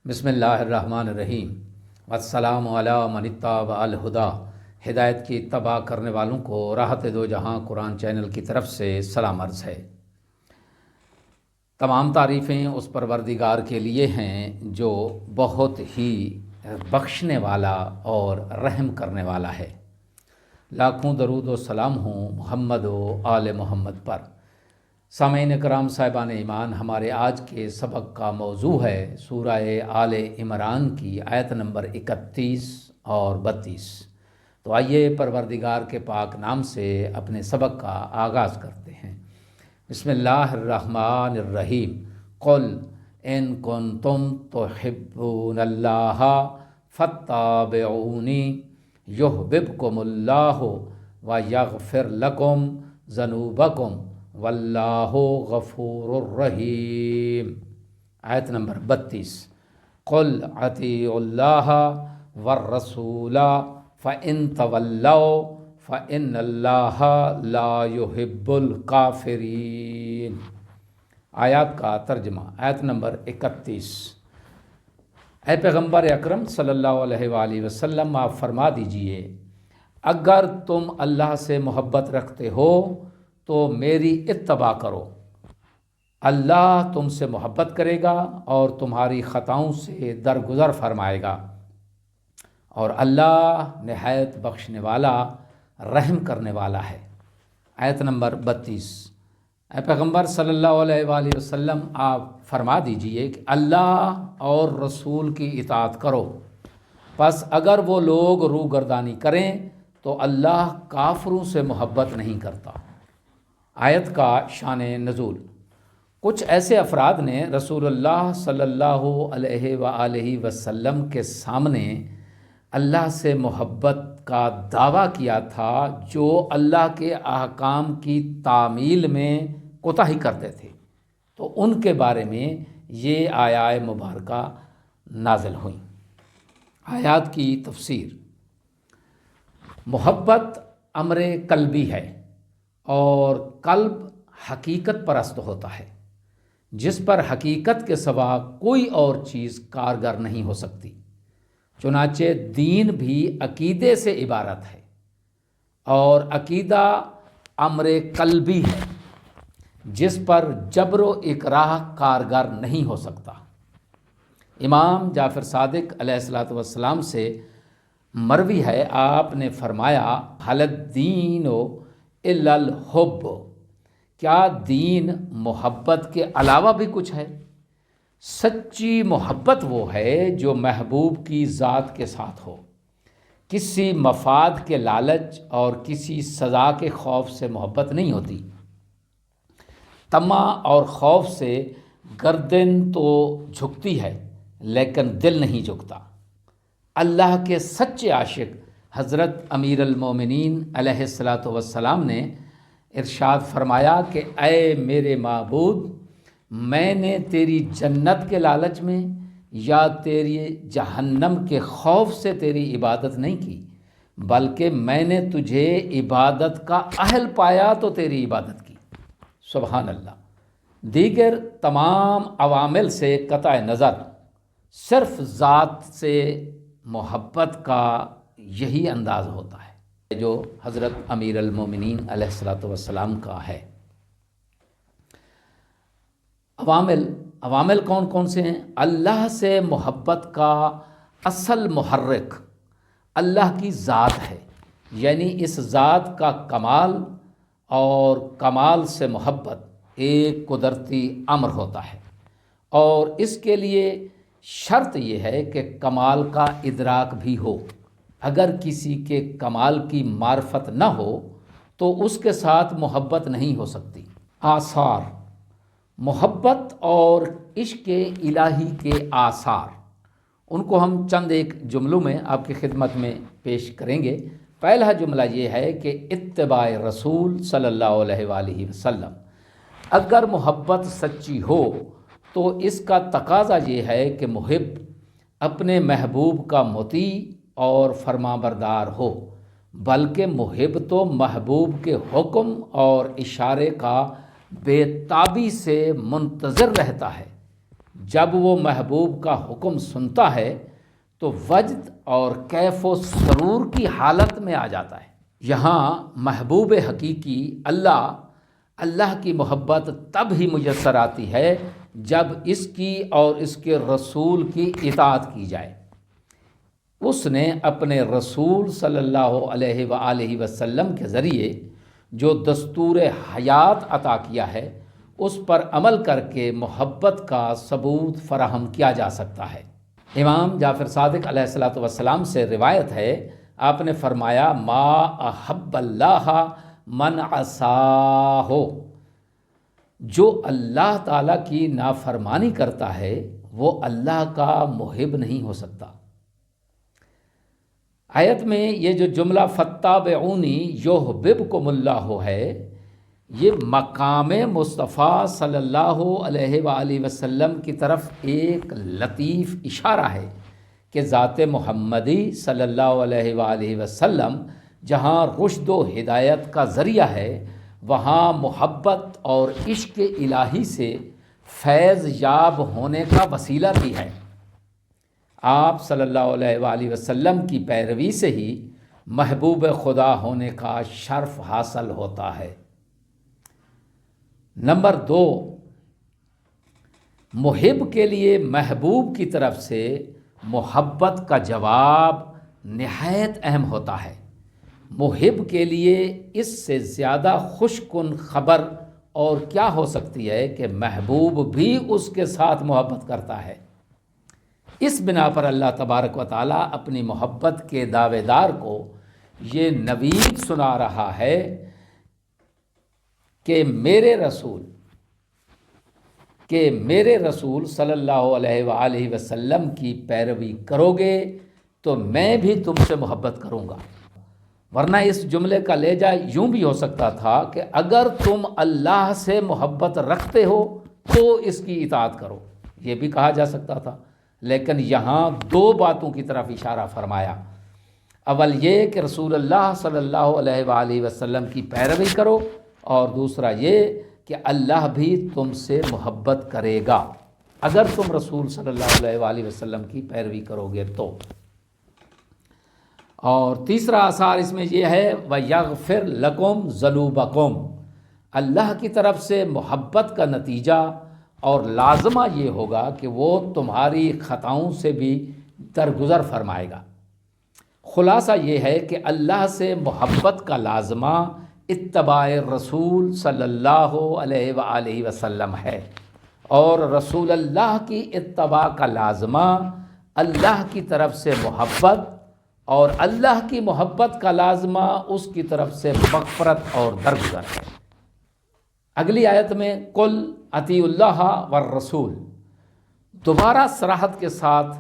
بسم اللہ الرحمن الرحیم والسلام علی من اتبع الہدی۔ ہدایت کی اتباع کرنے والوں کو راحت دو جہاں قرآن چینل کی طرف سے سلام عرض ہے۔ تمام تعریفیں اس پروردگار کے لیے ہیں جو بہت ہی بخشنے والا اور رحم کرنے والا ہے۔ لاکھوں درود و سلام ہوں محمد و آل محمد پر۔ سامعین کرام صاحبان ایمان، ہمارے آج کے سبق کا موضوع ہے سورہ آل عمران کی آیت نمبر 31 اور 32۔ تو آئیے پروردگار کے پاک نام سے اپنے سبق کا آغاز کرتے ہیں۔ بسم اللہ الرحمن الرحیم۔ قل ان کنتم تحبون اللہ فاتبعونی یحببکم اللہ ویغفر لکم ذنوبکم واللہ غفور الرحیم۔ آیت نمبر 32۔ قل اطیعوا اللہ والرسول فإن تولوا فإن اللہ لا يحب الکافرین۔ آیات کا ترجمہ۔ آیت نمبر 31۔ اے پیغمبر اکرم صلی اللہ علیہ وآلہ وسلم، آپ فرما دیجئے اگر تم اللہ سے محبت رکھتے ہو تو میری اتباع کرو، اللہ تم سے محبت کرے گا اور تمہاری خطاؤں سے درگزر فرمائے گا، اور اللہ نہایت بخشنے والا رحم کرنے والا ہے۔ آیت نمبر 32۔ اے پیغمبر صلی اللہ علیہ وآلہ وسلم، آپ فرما دیجئے کہ اللہ اور رسول کی اطاعت کرو، پس اگر وہ لوگ روگردانی کریں تو اللہ کافروں سے محبت نہیں کرتا۔ آیت کا شان نزول۔ کچھ ایسے افراد نے رسول اللہ صلی اللہ علیہ وآلہ وسلم کے سامنے اللہ سے محبت کا دعویٰ کیا تھا جو اللہ کے احکام کی تعمیل میں کوتاہی کرتے تھے، تو ان کے بارے میں یہ آیات مبارکہ نازل ہوئیں۔ آیات کی تفسیر۔ محبت امر قلبی ہے اور قلب حقیقت پرست ہوتا ہے، جس پر حقیقت کے سوا کوئی اور چیز کارگر نہیں ہو سکتی۔ چنانچہ دین بھی عقیدے سے عبارت ہے، اور عقیدہ امر قلبی ہے جس پر جبر و اکراہ کارگر نہیں ہو سکتا۔ امام جعفر صادق علیہ السلام سے مروی ہے، آپ نے فرمایا حل الدین الا الحب، کیا دین محبت کے علاوہ بھی کچھ ہے؟ سچی محبت وہ ہے جو محبوب کی ذات کے ساتھ ہو، کسی مفاد کے لالچ اور کسی سزا کے خوف سے محبت نہیں ہوتی۔ طمع اور خوف سے گردن تو جھکتی ہے لیکن دل نہیں جھکتا۔ اللہ کے سچے عاشق حضرت امیر المومنین علیہ السلام نے ارشاد فرمایا کہ اے میرے معبود، میں نے تیری جنت کے لالچ میں یا تیری جہنم کے خوف سے تیری عبادت نہیں کی، بلکہ میں نے تجھے عبادت کا اہل پایا تو تیری عبادت کی۔ سبحان اللہ۔ دیگر تمام عوامل سے قطع نظر صرف ذات سے محبت کا یہی انداز ہوتا ہے جو حضرت امیر المومنین علیہ السلام کا ہے۔ عوامل کون کون سے ہیں؟ اللہ سے محبت کا اصل محرک اللہ کی ذات ہے، یعنی اس ذات کا کمال اور کمال سے محبت ایک قدرتی امر ہوتا ہے، اور اس کے لیے شرط یہ ہے کہ کمال کا ادراک بھی ہو۔ اگر کسی کے کمال کی معرفت نہ ہو تو اس کے ساتھ محبت نہیں ہو سکتی۔ آثار۔ محبت اور عشق الہی کے آثار، ان کو ہم چند ایک جملوں میں آپ کی خدمت میں پیش کریں گے۔ پہلا جملہ یہ ہے کہ اتباع رسول صلی اللہ علیہ وآلہ وسلم۔ اگر محبت سچی ہو تو اس کا تقاضا یہ ہے کہ محب اپنے محبوب کا مطیع اور فرما بردار ہو، بلکہ محب تو محبوب کے حکم اور اشارے کا بے تابی سے منتظر رہتا ہے۔ جب وہ محبوب کا حکم سنتا ہے تو وجد اور کیف و سرور کی حالت میں آ جاتا ہے۔ یہاں محبوب حقیقی اللہ کی محبت تب ہی میسر آتی ہے جب اس کی اور اس کے رسول کی اطاعت کی جائے۔ اس نے اپنے رسول صلی اللہ علیہ وآلہ وسلم کے ذریعے جو دستور حیات عطا کیا ہے اس پر عمل کر کے محبت کا ثبوت فراہم کیا جا سکتا ہے۔ امام جعفر صادق علیہ السلام سے روایت ہے، آپ نے فرمایا ما احب اللہ من عصاہ، جو اللہ تعالیٰ کی نافرمانی کرتا ہے وہ اللہ کا محب نہیں ہو سکتا۔ آیت میں یہ جو جملہ فاتبعونی یحببکم اللہ ہے، یہ مقام مصطفیٰ صلی اللہ علیہ وآلہ وسلم کی طرف ایک لطیف اشارہ ہے کہ ذات محمدی صلی اللہ علیہ وآلہ وسلم جہاں رشد و ہدایت کا ذریعہ ہے وہاں محبت اور عشق الہی سے فیض یاب ہونے کا وسیلہ بھی ہے۔ آپ صلی اللہ علیہ وآلہ وسلم کی پیروی سے ہی محبوب خدا ہونے کا شرف حاصل ہوتا ہے۔ نمبر 2، محب کے لیے محبوب کی طرف سے محبت کا جواب نہایت اہم ہوتا ہے۔ محب کے لیے اس سے زیادہ خوش کن خبر اور کیا ہو سکتی ہے کہ محبوب بھی اس کے ساتھ محبت کرتا ہے۔ اس بنا پر اللہ تبارک و تعالیٰ اپنی محبت کے دعوے دار کو یہ نوید سنا رہا ہے کہ میرے رسول صلی اللہ علیہ وآلہ وسلم کی پیروی کرو گے تو میں بھی تم سے محبت کروں گا۔ ورنہ اس جملے کا لہجہ یوں بھی ہو سکتا تھا کہ اگر تم اللہ سے محبت رکھتے ہو تو اس کی اطاعت کرو، یہ بھی کہا جا سکتا تھا، لیکن یہاں 2 باتوں کی طرف اشارہ فرمایا۔ اول یہ کہ رسول اللہ صلی اللہ علیہ وآلہ وسلم کی پیروی کرو، اور دوسرا یہ کہ اللہ بھی تم سے محبت کرے گا اگر تم رسول صلی اللہ علیہ وآلہ وسلم کی پیروی کرو گے تو۔ اور تیسرا اثار اس میں یہ ہے وَيَغْفِرْ لَكُمْ ذُنُوبَكُمْ، اللہ کی طرف سے محبت کا نتیجہ اور لازمہ یہ ہوگا کہ وہ تمہاری خطاؤں سے بھی درگزر فرمائے گا۔ خلاصہ یہ ہے کہ اللہ سے محبت کا لازمہ اتباع رسول صلی اللہ علیہ وآلہ وسلم ہے، اور رسول اللہ کی اتباع کا لازمہ اللہ کی طرف سے محبت، اور اللہ کی محبت کا لازمہ اس کی طرف سے مغفرت اور درگزر ہے۔ اگلی آیت میں قل اطیعوا اللہ والرسول، دوبارہ صراحت کے ساتھ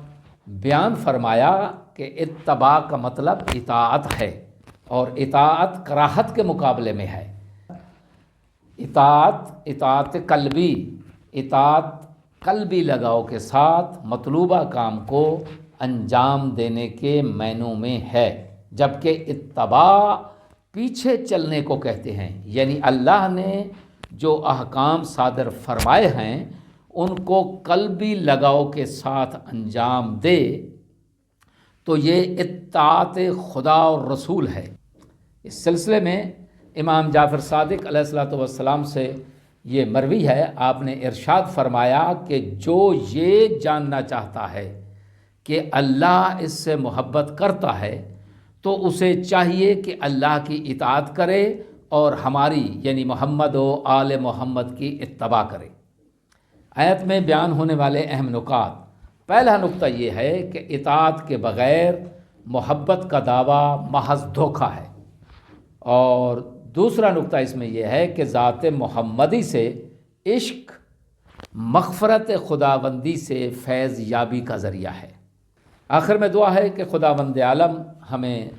بیان فرمایا کہ اتباع کا مطلب اطاعت ہے، اور اطاعت کراہت کے مقابلے میں ہے۔ اطاعت قلبی لگاؤ کے ساتھ مطلوبہ کام کو انجام دینے کے معنوں میں ہے، جبکہ اتباع پیچھے چلنے کو کہتے ہیں، یعنی اللہ نے جو احکام صادر فرمائے ہیں ان کو قلبی لگاؤ کے ساتھ انجام دے تو یہ اطاعت خدا اور رسول ہے۔ اس سلسلے میں امام جعفر صادق علیہ السلام سے یہ مروی ہے، آپ نے ارشاد فرمایا کہ جو یہ جاننا چاہتا ہے کہ اللہ اس سے محبت کرتا ہے تو اسے چاہیے کہ اللہ کی اطاعت کرے اور ہماری یعنی محمد و آل محمد کی اتباع کرے۔ آیت میں بیان ہونے والے اہم نکات، پہلا نقطہ یہ ہے کہ اطاعت کے بغیر محبت کا دعویٰ محض دھوکہ ہے، اور دوسرا نقطہ اس میں یہ ہے کہ ذات محمدی سے عشق مغفرت خداوندی سے فیض یابی کا ذریعہ ہے۔ آخر میں دعا ہے کہ خداوند عالم ہمیں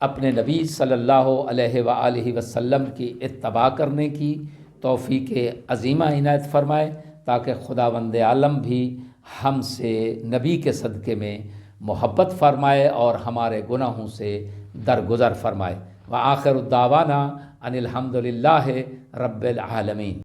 اپنے نبی صلی اللہ علیہ وآلہ وسلم کی اتباع کرنے کی توفیق عظیمہ عنایت فرمائے، تاکہ خداوند عالم بھی ہم سے نبی کے صدقے میں محبت فرمائے اور ہمارے گناہوں سے درگزر فرمائے۔ وآخر الدعوانا ان الحمد للہ رب العالمین۔